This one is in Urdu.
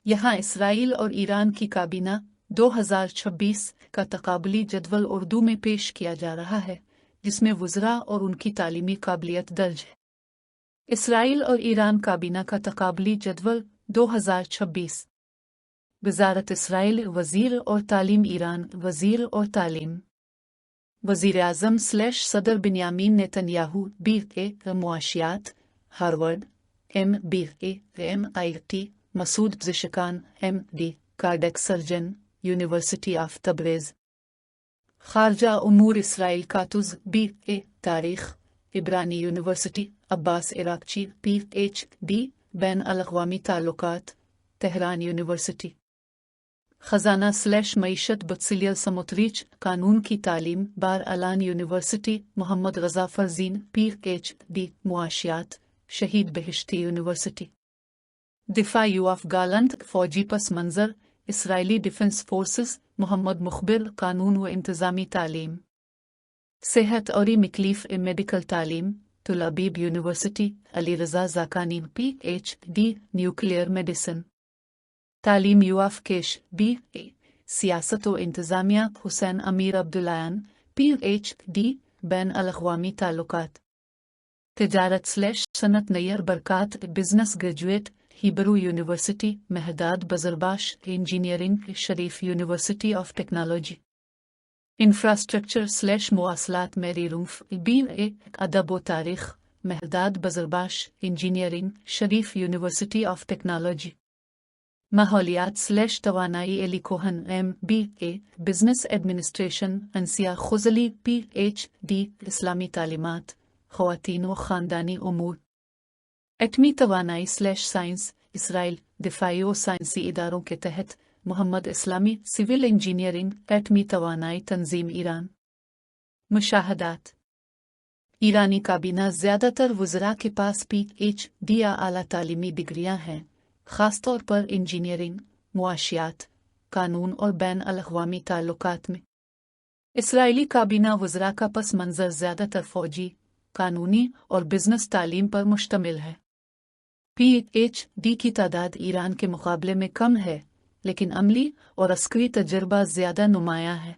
یہاں اسرائیل اور ایران کی کابینہ 2026 کا تقابلی جدول اردو میں پیش کیا جا رہا ہے، جس میں وزراء اور ان کی تعلیمی قابلیت درج ہے۔ اسرائیل اور ایران کابینہ کا تقابلی جدول 2026۔ وزارت اسرائیل وزیر اور تعلیم، ایران وزیر اور تعلیم۔ وزیر اعظم / صدر بنیامین نیتن یاہو معاشیات Harvard MBA Masoud Pezeshkian MD cardiac surgeon university of Tabriz. خارجہ امور اسرائیل کاتز BA تاریخ عبرانی یونیورسٹی عباس عراقچی PhD بین الاقوامی تعلقات تہران یونیورسٹی۔ خزانہ / معیشت بتسلیل سموتریچ قانون کی تعلیم بار الان یونیورسٹی محمد رضا فرزین PhD معاشیات شہید بہشتی یونیورسٹی۔ دفاع یوآف گالنٹ فوجی پس منظر اسرائیلی ڈیفنس فورسز محمد مخبر قانون و انتظامی تعلیم۔ صحت اور مکلیف میڈیکل تعلیم تل Aviv university Ali Raza زاکانی PhD nuclear medicine. تعلیم یوآف کیش BA سیاست و انتظامیہ حسین امیر عبدالعیان PhD بین الاقوامی تعلقات۔ تجارت / صنعت Nir Barkat business graduate Hebrew university Mehdad Bazrpash engineering Sharif university of technology. Infrastructure / مواصلات میری روف BA ادب و تاریخ Mehdad Bazrpash engineering Sharif university of technology. ماحولیات / توانائی Eli Cohen MBA business administration Ensieh Khazali PhD اسلامی تعلیمات خواتین و خاندانی امور۔ ایٹمی توانائی / سائنس اسرائیل دفاعی و سائنسی اداروں کے تحت محمد اسلامی سول انجینئرنگ ایٹمی توانائی تنظیم ایران۔ مشاہدات۔ ایرانی کابینہ زیادہ تر وزراء کے پاس PhD یا اعلیٰ تعلیمی ڈگریاں ہیں، خاص طور پر انجینئرنگ، معاشیات، قانون اور بین الاقوامی تعلقات میں۔ اسرائیلی کابینہ وزراء کا پس منظر زیادہ تر فوجی، قانونی اور بزنس تعلیم پر مشتمل ہے۔ PhD کی تعداد ایران کے مقابلے میں کم ہے، لیکن عملی اور عسکری تجربہ زیادہ نمایاں ہے۔